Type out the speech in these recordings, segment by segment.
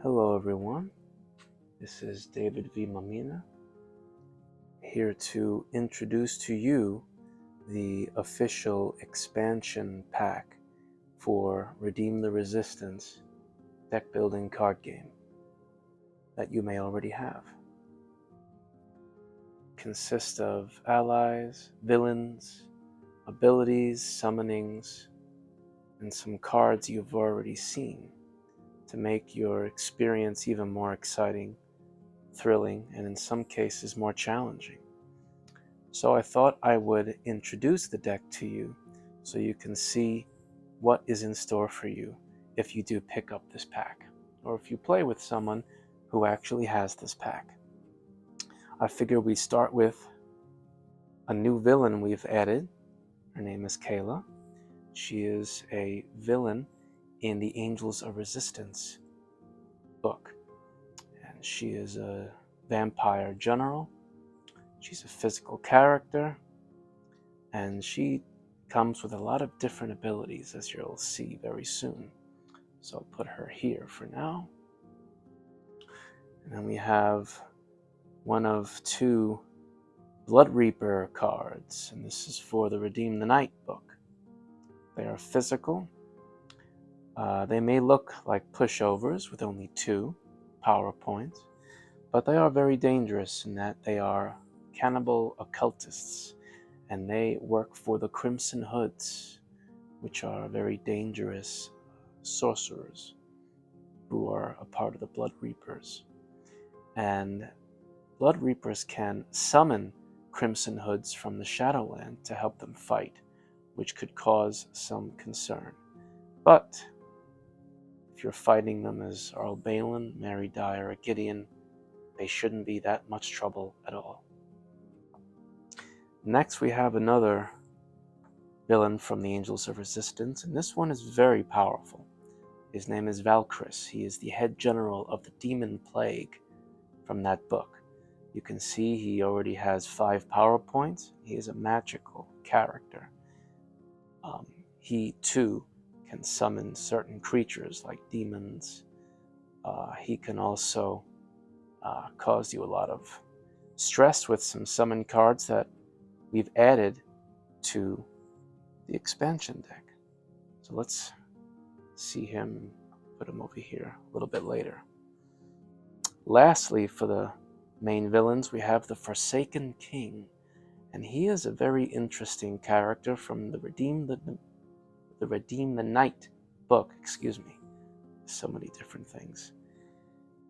Hello everyone, this is David V. Mamina, here to introduce to you the official expansion pack for Redeem the Resistance deck building card game that you may already have. It consists of allies, villains, abilities, summonings, and some cards you've already seen to make your experience even more exciting, thrilling, and in some cases more challenging. So I thought I would introduce the deck to you so you can see what is in store for you if you do pick up this pack, or if you play with someone who actually has this pack. I figure we start with a new villain we've added. Her name is Kayla. She is a villain in the Angels of Resistance book, and she is a vampire general. She's a physical character, and she comes with a lot of different abilities, as you'll see very soon. So I'll put her here for now. And then we have one of two Blood Reaper cards, and this is for the Redeem the Night book. They are physical. They may look like pushovers with only 2 power points, but they are very dangerous in that they are cannibal occultists, and they work for the Crimson Hoods, which are very dangerous sorcerers who are a part of the Blood Reapers. And Blood Reapers can summon Crimson Hoods from the Shadowland to help them fight, which could cause some concern. But if you're fighting them as Earl Balin, Mary Dyer, or Gideon, they shouldn't be that much trouble at all. Next, we have another villain from the Angels of Resistance, and this one is very powerful. His name is Valkyris. He is the head general of the Demon Plague from that book. You can see he already has 5 power points. He is a magical character. He too can summon certain creatures like demons. He can also cause you a lot of stress with some summon cards that we've added to the expansion deck. So let's see him, put him over here a little bit later. Lastly, for the main villains, we have the Forsaken King, and he is a very interesting character from the Redeem the Night book. Excuse me. So many different things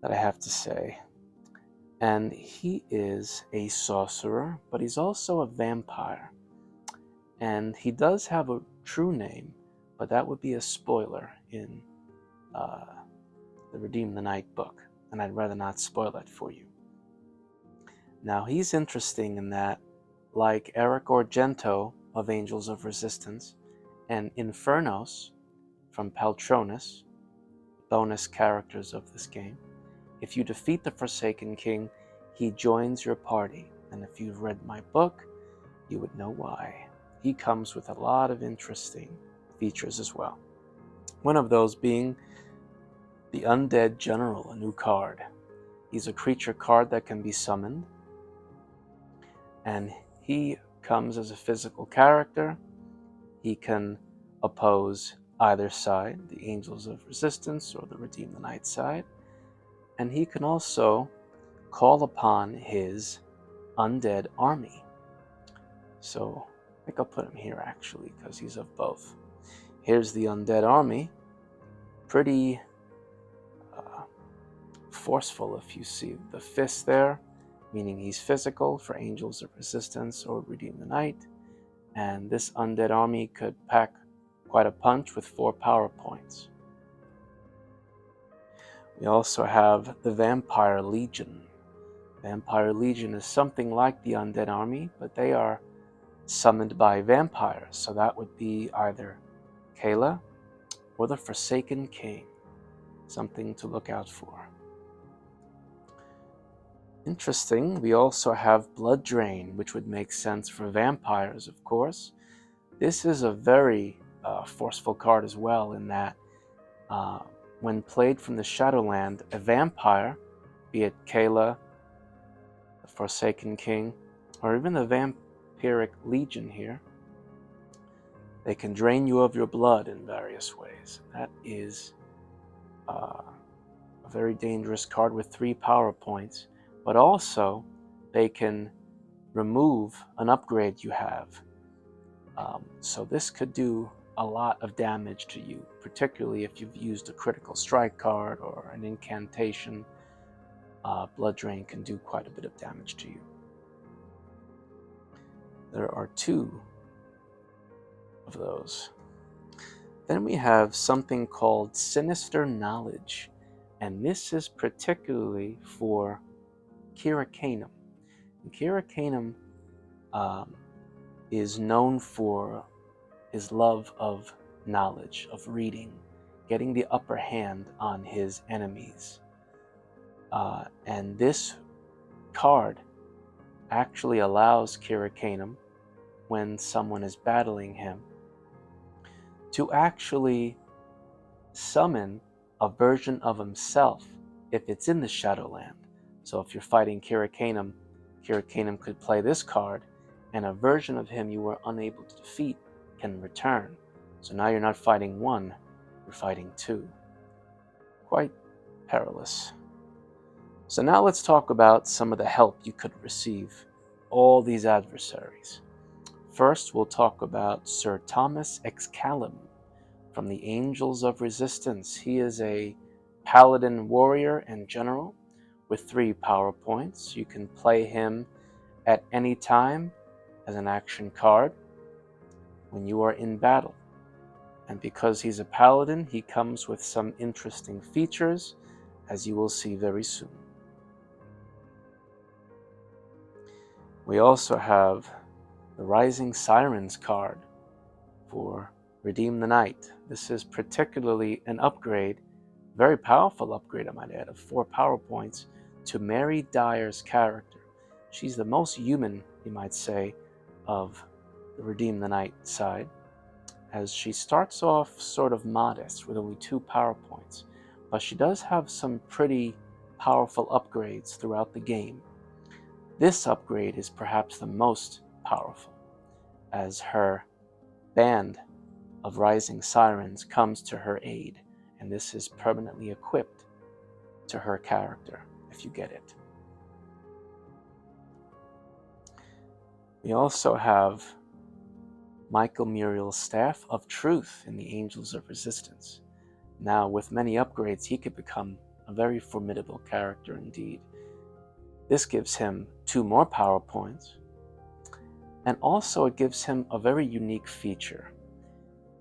that I have to say. And he is a sorcerer, but he's also a vampire. And he does have a true name, but that would be a spoiler in the Redeem the Night book, and I'd rather not spoil it for you. Now, he's interesting in that, like Eric Argento of Angels of Resistance and Infernos from Paltronus, bonus characters of this game, if you defeat the Forsaken King, he joins your party. And if you've read my book, you would know why. He comes with a lot of interesting features as well. One of those being the Undead General, a new card. He's a creature card that can be summoned, and he comes as a physical character. He can oppose either side, the Angels of Resistance or the Redeem the Night side, and he can also call upon his undead army. So I think I'll put him here actually, because he's of both. Here's the undead army. Pretty forceful, if you see the fist there, meaning he's physical for Angels of Resistance or Redeem the Night. And this undead army could pack quite a punch with 4 power points. We also have the Vampire Legion. Vampire Legion is something like the undead army, but they are summoned by vampires, so that would be either Kayla or the Forsaken King. Something to look out for. Interesting, we also have Blood Drain, which would make sense for vampires, of course. This is a very forceful card as well, in that when played from the Shadowland, a vampire, be it Kayla, the Forsaken King, or even the Vampiric Legion here, they can drain you of your blood in various ways. That is a very dangerous card with 3 power points, but also they can remove an upgrade you have. So this could do a lot of damage to you, particularly if you've used a critical strike card or an incantation. Blood Drain can do quite a bit of damage to you. There are 2 of those. Then we have something called Sinister Knowledge, and this is particularly for Kira Kanum. Kira Kanum is known for his love of knowledge, of reading, getting the upper hand on his enemies. And this card actually allows Kira Kanum, when someone is battling him, to actually summon a version of himself if it's in the Shadowland. So if you're fighting Kira Kanum could play this card, and a version of him you were unable to defeat can return. So now you're not fighting 1, you're fighting 2. Quite perilous. So now let's talk about some of the help you could receive all these adversaries. First, we'll talk about Sir Thomas Excalibur from the Angels of Resistance. He is a paladin warrior and general with 3 power points. You can play him at any time as an action card when you are in battle. And because he's a paladin, he comes with some interesting features, as you will see very soon. We also have the Rising Sirens card for Redeem the Night. This is particularly an upgrade, very powerful upgrade I might add, of 4 power points to Mary Dyer's character. She's the most human, you might say, of the Redeem the Night side, as she starts off sort of modest with only 2 power points, but she does have some pretty powerful upgrades throughout the game. This upgrade is perhaps the most powerful, as her band of Rising Sirens comes to her aid, and this is permanently equipped to her character if you get it. We also have Michael Muriel's Staff of Truth in the Angels of Resistance. Now, with many upgrades, he could become a very formidable character indeed. This gives him 2 more power points, and also it gives him a very unique feature.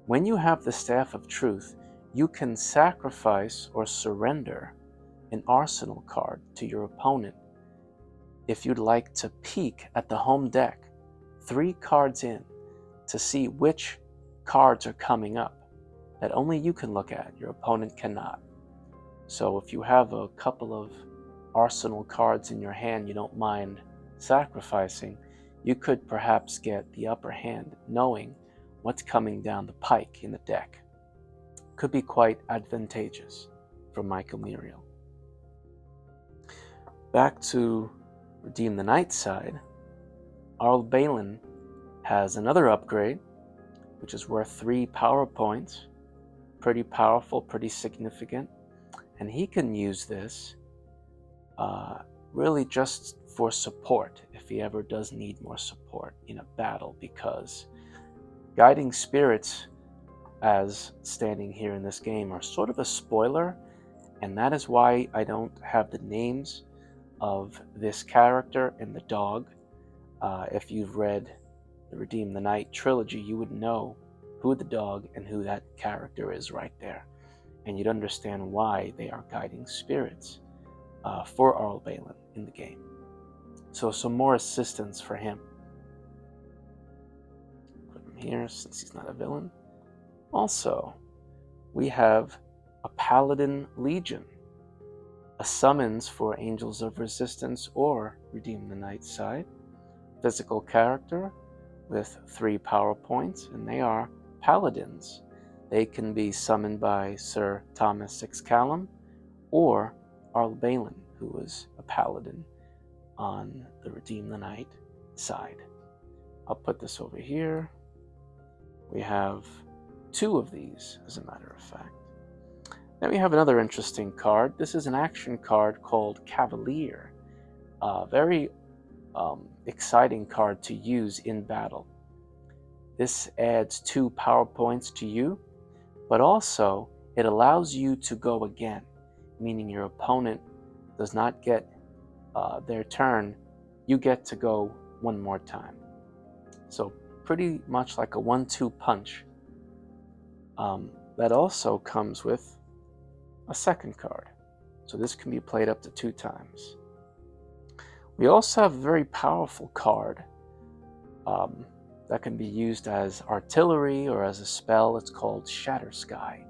When you have the Staff of Truth, you can sacrifice or surrender an arsenal card to your opponent if you'd like to peek at the home deck 3 cards in to see which cards are coming up that only you can look at, your opponent cannot. So if you have a couple of arsenal cards in your hand you don't mind sacrificing, you could perhaps get the upper hand knowing what's coming down the pike in the deck. Could be quite advantageous for Michael Muriel. Back to Redeem the Night side, Arl Balin has another upgrade, which is worth 3 power points. Pretty powerful, pretty significant. And he can use this really just for support, if he ever does need more support in a battle, because guiding spirits, as standing here in this game, are sort of a spoiler, and that is why I don't have the names of this character and the dog. If you've read the Redeem the Night trilogy, you would know who the dog and who that character is right there, and you'd understand why they are guiding spirits for Arl Balin in the game. So some more assistance for him. Put him here since he's not a villain. Also, we have a Paladin Legion, a summons for Angels of Resistance or Redeem the Night side. Physical character with 3 power points, and they are Paladins. They can be summoned by Sir Thomas Excallum or Arl Balin, who was a paladin on the Redeem the Night side. I'll put this over here. We have 2 of these, as a matter of fact. Then we have another interesting card. This is an action card called Cavalier. A very exciting card to use in battle. This adds 2 power points to you, but also it allows you to go again, meaning your opponent does not get their turn. You get to go one more time. So pretty much like a 1-2 punch. That also comes with a second card. So this can be played up to 2 times. We also have a very powerful card that can be used as artillery or as a spell. It's called Shatter Sky.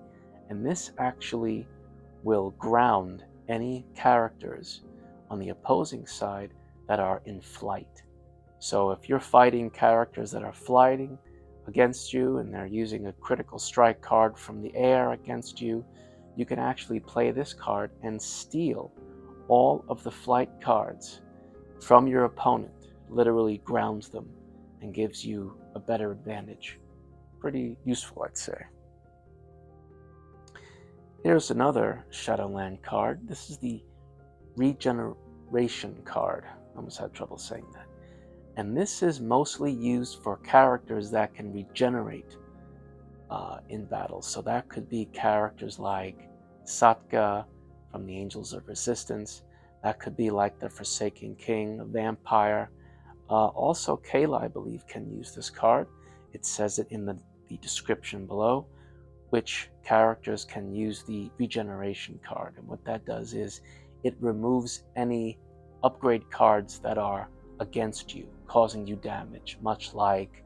And this actually will ground any characters on the opposing side that are in flight. So if you're fighting characters that are flying against you and they're using a critical strike card from the air against you, you can actually play this card and steal all of the flight cards from your opponent, literally grounds them and gives you a better advantage. Pretty useful, I'd say. Here's another Shadowland card. This is the Regeneration card. I almost had trouble saying that. And this is mostly used for characters that can regenerate in battle. So that could be characters like Satka from the Angels of Resistance. That could be like the Forsaken King, a vampire. Also, Kayla, I believe, can use this card. It says it in the description below, which characters can use the Regeneration card. And what that does is it removes any upgrade cards that are against you, causing you damage, much like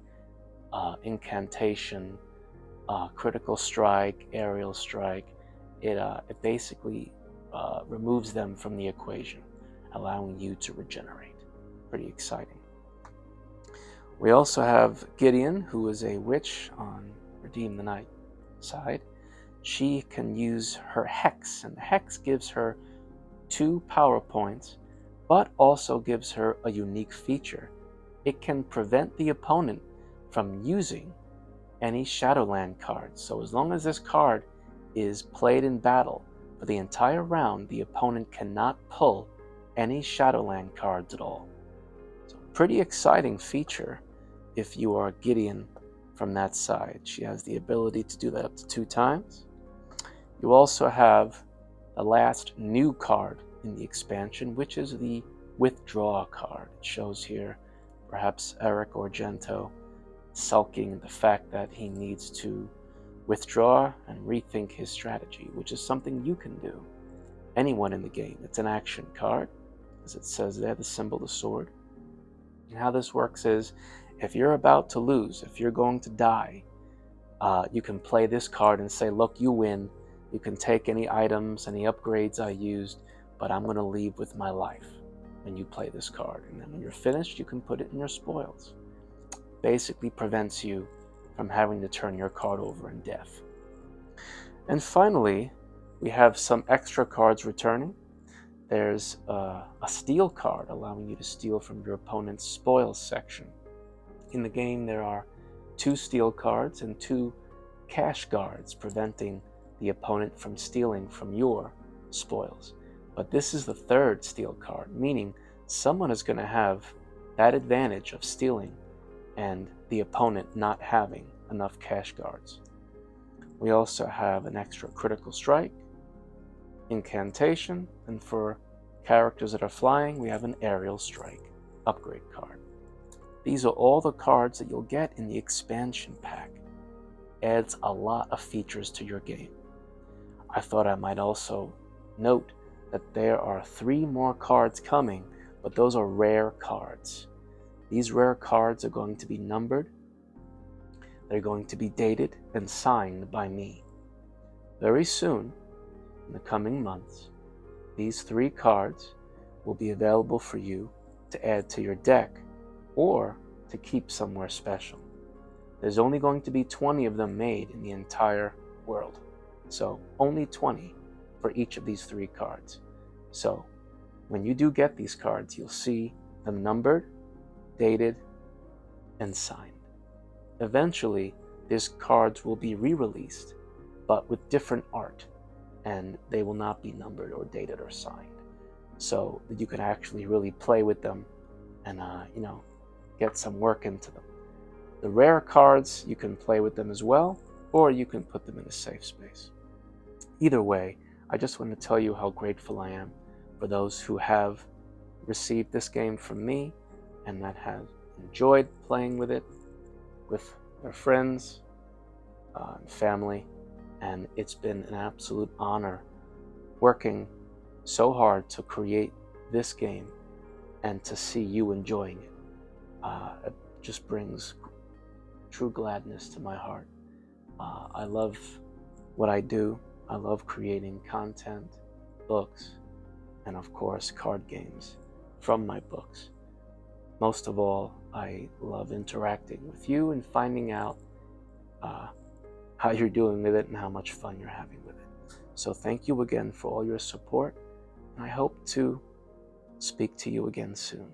Incantation, Critical Strike, Aerial Strike. It basically removes them from the equation, allowing you to regenerate. Pretty exciting. We also have Gideon, who is a witch on Redeem the Night side. She can use her Hex, and the Hex gives her 2 power points, but also gives her a unique feature. It can prevent the opponent from using any Shadowland cards. So as long as this card is played in battle for the entire round, the opponent cannot pull any Shadowland cards at all. So pretty exciting feature if you are Gideon from that side. She has the ability to do that up to 2 times. You also have the last new card in the expansion, which is the Withdraw card. It shows here perhaps Eric or Gento sulking the fact that he needs to withdraw and rethink his strategy, which is something you can do. Anyone in the game. It's an action card, as it says there, the symbol, the sword. And how this works is, if you're about to lose, if you're going to die, you can play this card and say, look, you win. You can take any items, any upgrades I used, but I'm going to leave with my life when you play this card. And then when you're finished, you can put it in your spoils. Basically prevents you from having to turn your card over in death. And finally, we have some extra cards returning. There's a steal card allowing you to steal from your opponent's spoils section. In the game, there are 2 steal cards and 2 cash guards preventing the opponent from stealing from your spoils. But this is the 3rd steal card, meaning someone is going to have that advantage of stealing and the opponent not having enough cash guards. We also have an extra critical strike, incantation, and for characters that are flying, we have an aerial strike upgrade card. These are all the cards that you'll get in the expansion pack. Adds a lot of features to your game. I thought I might also note that there are 3 more cards coming, but those are rare cards. These rare cards are going to be numbered. They're going to be dated and signed by me. Very soon, in the coming months, these 3 cards will be available for you to add to your deck or to keep somewhere special. There's only going to be 20 of them made in the entire world. So only 20 for each of these 3 cards. So when you do get these cards, you'll see them numbered, dated, and signed. Eventually, these cards will be re-released, but with different art, and they will not be numbered or dated or signed. So that you can actually really play with them and get some work into them. The rare cards, you can play with them as well, or you can put them in a safe space. Either way, I just want to tell you how grateful I am for those who have received this game from me and that have enjoyed playing with it with their friends and family. And it's been an absolute honor working so hard to create this game and to see you enjoying it. It just brings true gladness to my heart. I love what I do. I love creating content, books, and of course card games from my books. Most of all, I love interacting with you and finding out how you're doing with it and how much fun you're having with it. So thank you again for all your support, and I hope to speak to you again soon.